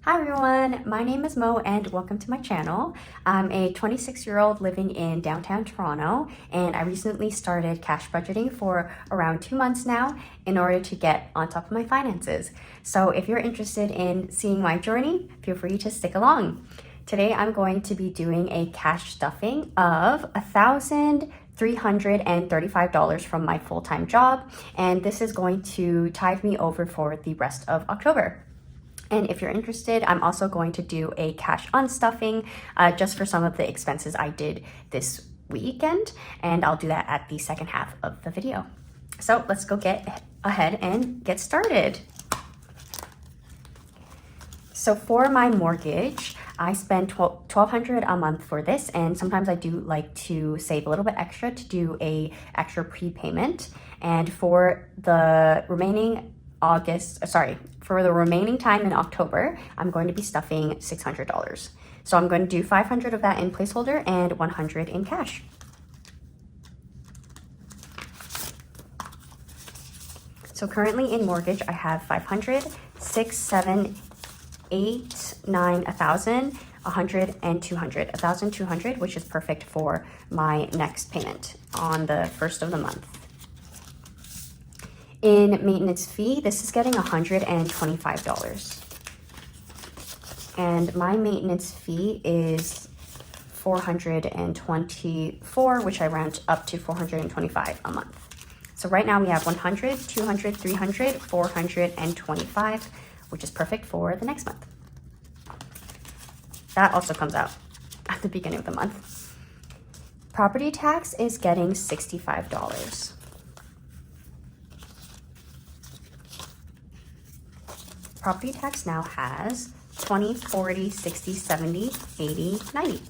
Hi everyone, my name is Mo and welcome to my channel. I'm a 26-year-old living in downtown Toronto, and I recently started cash budgeting for around 2 months now in order to get on top of my finances. So if you're interested in seeing my journey, feel free to stick along. Today I'm going to be doing a cash stuffing of $1,335 from my full-time job, and this is going to tide me over for the rest of October. And if you're interested, I'm also going to do a cash unstuffing just for some of the expenses I did this weekend, and I'll do that at the second half of the video. So let's go get ahead and get started. So for my mortgage, I spend $1,200 a month for this, and sometimes I do like to save a little bit extra to do a extra prepayment. And for the remaining for the remaining time in October, I'm going to be stuffing $600. So I'm going to do $500 of that in placeholder and $100 in cash. So currently in mortgage, I have $500, $600, $700, $800, $900, $1,000, $100, and $200. $1,200, which is perfect for my next payment on the first of the month. In maintenance fee, this is getting $125. And my maintenance fee is $424, which I round up to $425 a month. So right now we have $100, $200, $300, $425, which is perfect for the next month. That also comes out at the beginning of the month. Property tax is getting $65. Property tax now has 20, 40, 60, 70, 80, 90.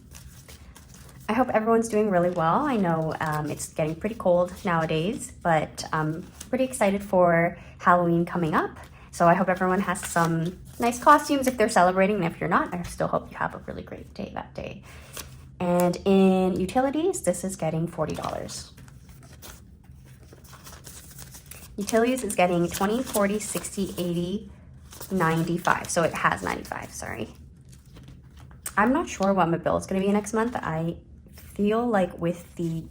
I hope everyone's doing really well. I know it's getting pretty cold nowadays, but I'm pretty excited for Halloween coming up. So I hope everyone has some nice costumes if they're celebrating, and if you're not, I still hope you have a really great day that day. And in utilities, this is getting $40. Utilities is getting 20, 40, 60, 80, 95. So it has 95, sorry. I'm not sure what my bill is going to be next month. I feel like with the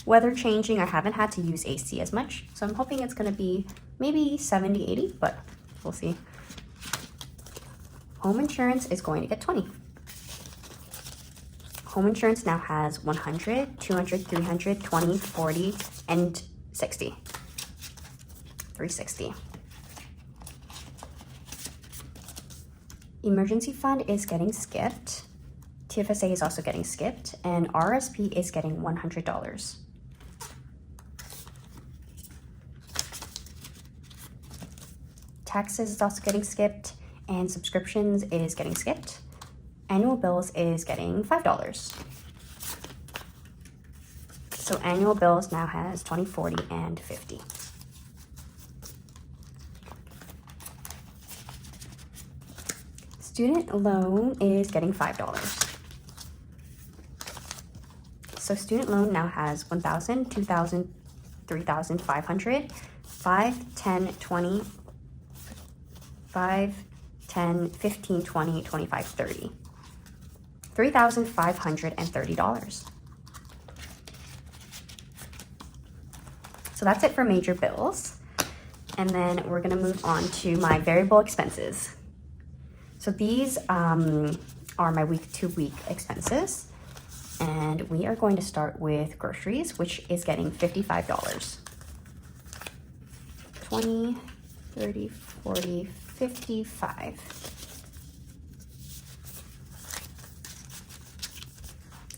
weather changing, I haven't had to use AC as much. So I'm hoping it's going to be maybe 70, 80, but we'll see. Home insurance is going to get 20. Home insurance now has 100, 200, 300, 20, 40, and 60. 360. Emergency fund is getting skipped. TFSA is also getting skipped, and RSP is getting $100. Taxes is also getting skipped, and subscriptions is getting skipped. Annual bills is getting $5. So annual bills now has 20, 40, and 50. Student loan is getting $5. So student loan now has 1,000, 2,000, 3,500, 5, 10, 20, 5, 10, 15, 20, 25, 30. $3,530. So that's it for major bills. And then we're gonna move on to my variable expenses. So these are my week-to-week expenses, and we are going to start with groceries, which is getting $55. 20, 30, 40, 55.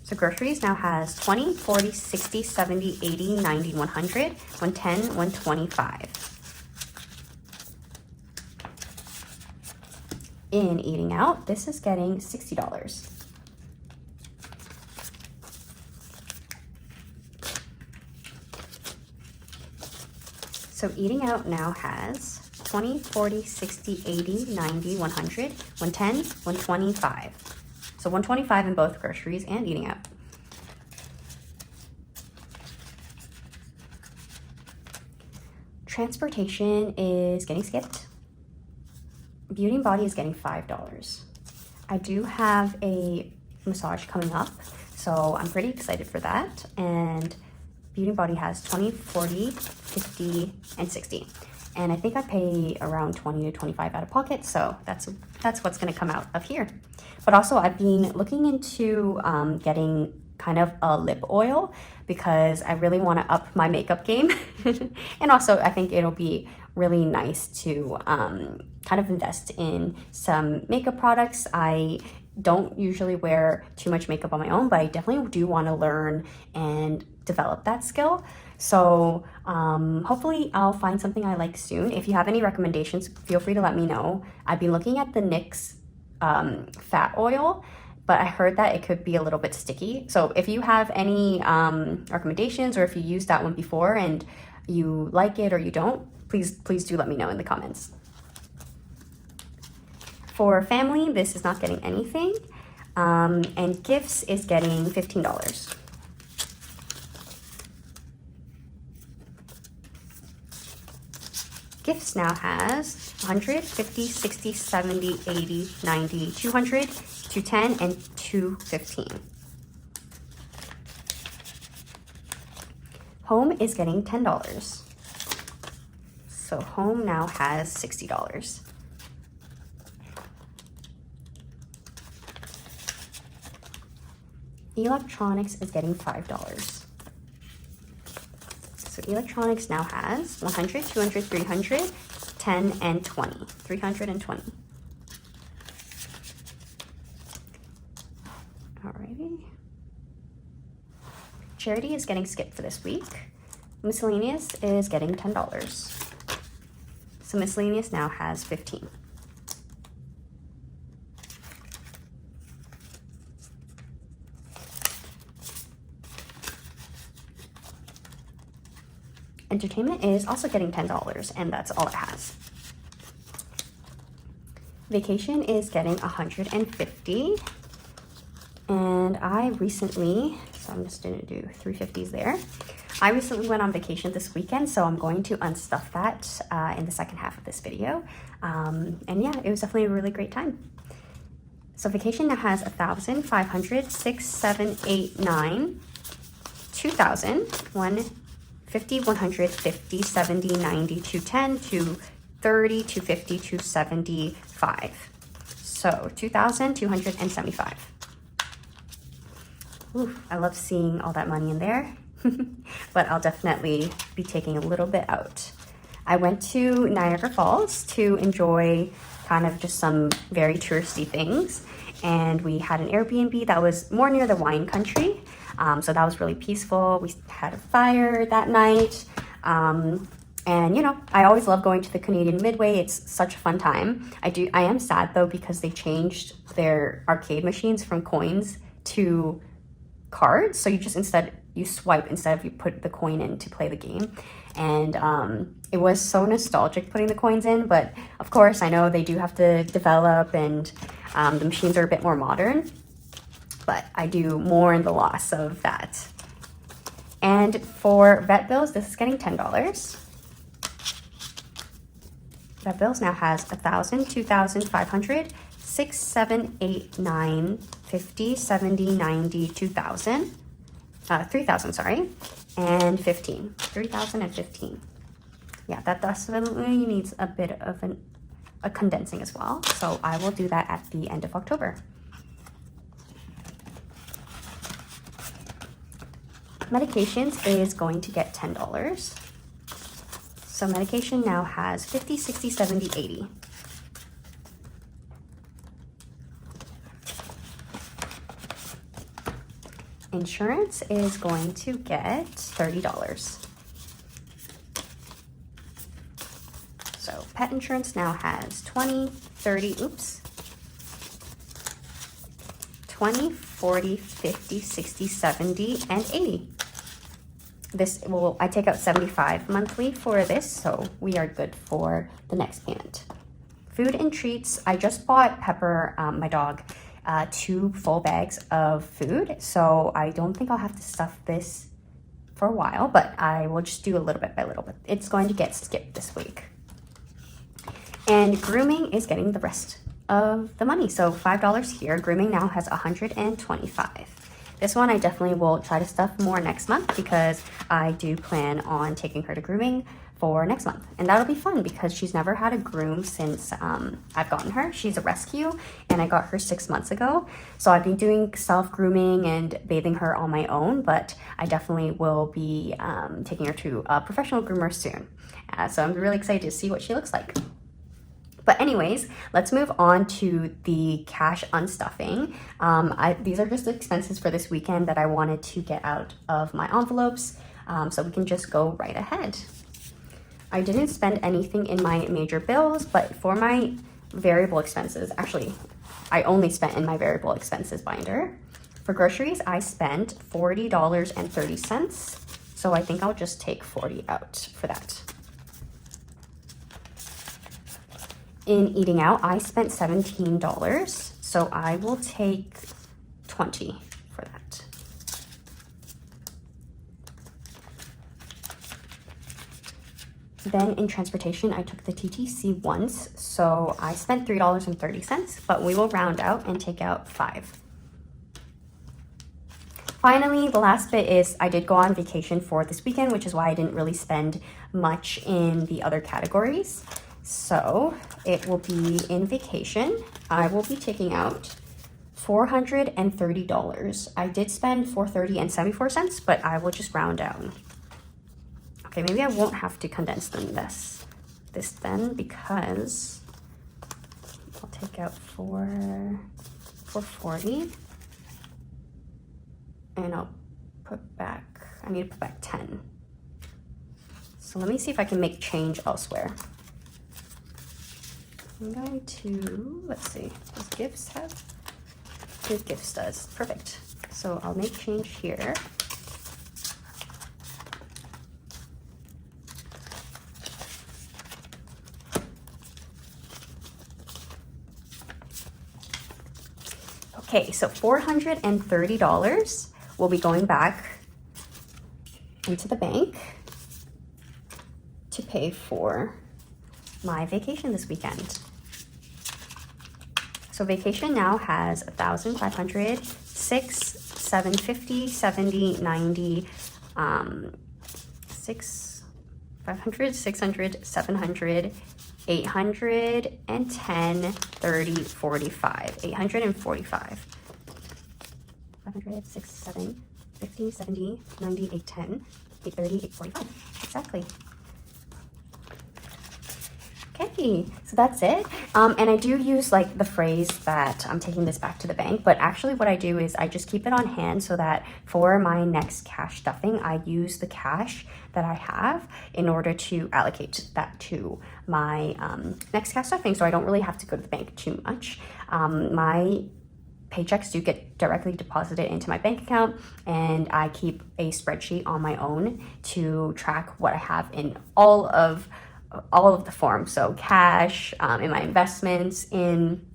So groceries now has 20, 40, 60, 70, 80, 90, 100, 110, 125. In eating out, this is getting $60. So eating out now has 20, 40, 60, 80, 90, 100, 110, 125. So 125 in both groceries and eating out. Transportation is getting skipped. Beauty and Body is getting $5. I do have a massage coming up, so I'm pretty excited for that. And Beauty and Body has 20, 40, 50, and 60. And I think I pay around 20 to 25 out of pocket, so that's what's gonna come out of here. But also I've been looking into getting kind of a lip oil because I really wanna up my makeup game. And also I think it'll be really nice to kind of invest in some makeup products. I don't usually wear too much makeup on my own, but I definitely do want to learn and develop that skill. So hopefully I'll find something I like soon. If you have any recommendations, feel free to let me know. I've been looking at the NYX fat oil, but I heard that it could be a little bit sticky. So if you have any recommendations, or if you used that one before and you like it or you don't, please do let me know in the comments. For family, this is not getting anything. And gifts is getting $15. Gifts now has 100, 50, 60, 70, 80, 90, 200, 210, and 215. Home is getting $10. So Home now has $60. Electronics is getting $5. So Electronics now has 100, 200, 300, 10, and 20. 320. Alrighty. Charity is getting skipped for this week. Miscellaneous is getting $10. So Miscellaneous now has 15. Entertainment is also getting $10, and that's all it has. Vacation is getting $150. And I recently, so I'm just gonna do 350s there. I recently went on vacation this weekend, so I'm going to unstuff that in the second half of this video. And yeah, it was definitely a really great time. So Vacation now has 1,000, 500, 6, 7, 8, 9, 2,000, 150, 150, 70, 90, 210, 230, 250, 275. So 2,275. Ooh, I love seeing all that money in there, but I'll definitely be taking a little bit out. I went to Niagara Falls to enjoy kind of just some very touristy things, and we had an Airbnb that was more near the wine country, so that was really peaceful. We had a fire that night, and you know, I always love going to the Canadian Midway. It's such a fun time. I am sad though because they changed their arcade machines from coins to cards, so you swipe instead of you put the coin in to play the game. And it was so nostalgic putting the coins in, but of course I know they do have to develop, and the machines are a bit more modern, but I do mourn the loss of that. And for vet bills, this is getting $10. Vet bills now has 1,000, 2,000, 500, 6, 7, 8, 9, 50, 70, 90, 2,000, 3,000, sorry, and 15. 3,000 and 15. Yeah, that definitely needs a bit of a condensing as well. So I will do that at the end of October. Medications is going to get $10. So medication now has 50, 60, 70, 80. Insurance is going to get $30. So pet insurance now has 20, 30, 20, 40, 50, 60, 70, and 80. I take out 75 monthly for this, so we are good for the next payment. Food and treats, I just bought Pepper, my dog, 2 full bags of food, so I don't think I'll have to stuff this for a while, but I will just do a little bit by little bit. It's going to get skipped this week. And grooming is getting the rest of the money. So $5 here. Grooming now has $125. This one I definitely will try to stuff more next month because I do plan on taking her to grooming for next month. And that'll be fun because she's never had a groom since I've gotten her. She's a rescue and I got her 6 months ago. So I've been doing self-grooming and bathing her on my own, but I definitely will be taking her to a professional groomer soon. So I'm really excited to see what she looks like. But anyways, let's move on to the cash unstuffing. These are just the expenses for this weekend that I wanted to get out of my envelopes, so we can just go right ahead. I didn't spend anything in my major bills, but for my variable expenses, actually, I only spent in my variable expenses binder. For groceries, I spent $40.30, so I think I'll just take 40 out for that. In eating out, I spent $17, so I will take 20 for that. Then in transportation, I took the TTC once, so I spent $3.30, but we will round out and take out 5. Finally, the last bit is I did go on vacation for this weekend, which is why I didn't really spend much in the other categories. So it will be in vacation. I will be taking out $430. I did spend $430.74, but I will just round down. Okay, maybe I won't have to condense them this then because I'll take out 440 and I'll put back, I need to put back 10. So let me see if I can make change elsewhere. I'm going to, let's see, does gifts have? Good gifts does, perfect. So I'll make change here. Okay, so $430 will be going back into the bank to pay for my vacation this weekend. So vacation now has 1,500, 6, 750, 70, 90, 6, 500, 600, 700, 800, and 10, 30, 45, 845. 500, 6, 7, 50, 70, 90, 810, 830, 845. Exactly. Okay, so that's it. And I do use like the phrase that I'm taking this back to the bank, but actually what I do is I just keep it on hand so that for my next cash stuffing, I use the cash that I have in order to allocate that to my next cash stuffing, so I don't really have to go to the bank too much. My paychecks do get directly deposited into my bank account, and I keep a spreadsheet on my own to track what I have in all of the forms, so cash, in my investments, in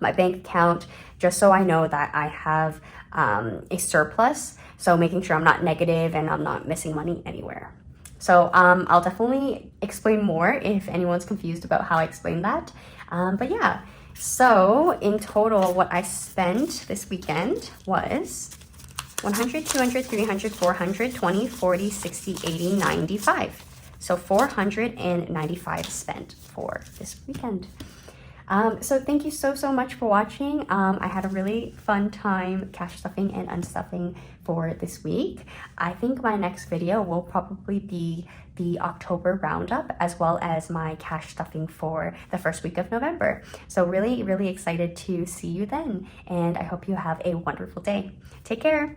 my bank account, just so I know that I have a surplus, so making sure I'm not negative and I'm not missing money anywhere. So I'll definitely explain more if anyone's confused about how I explain that, but yeah, so in total what I spent this weekend was 100, 200, 300, 400, 20, 40, 60, 80, 95. So 495 spent for this weekend. So thank you so much for watching. I had a really fun time cash stuffing and unstuffing for this week. I think my next video will probably be the October roundup as well as my cash stuffing for the first week of November. So really excited to see you then, and I hope you have a wonderful day. Take care.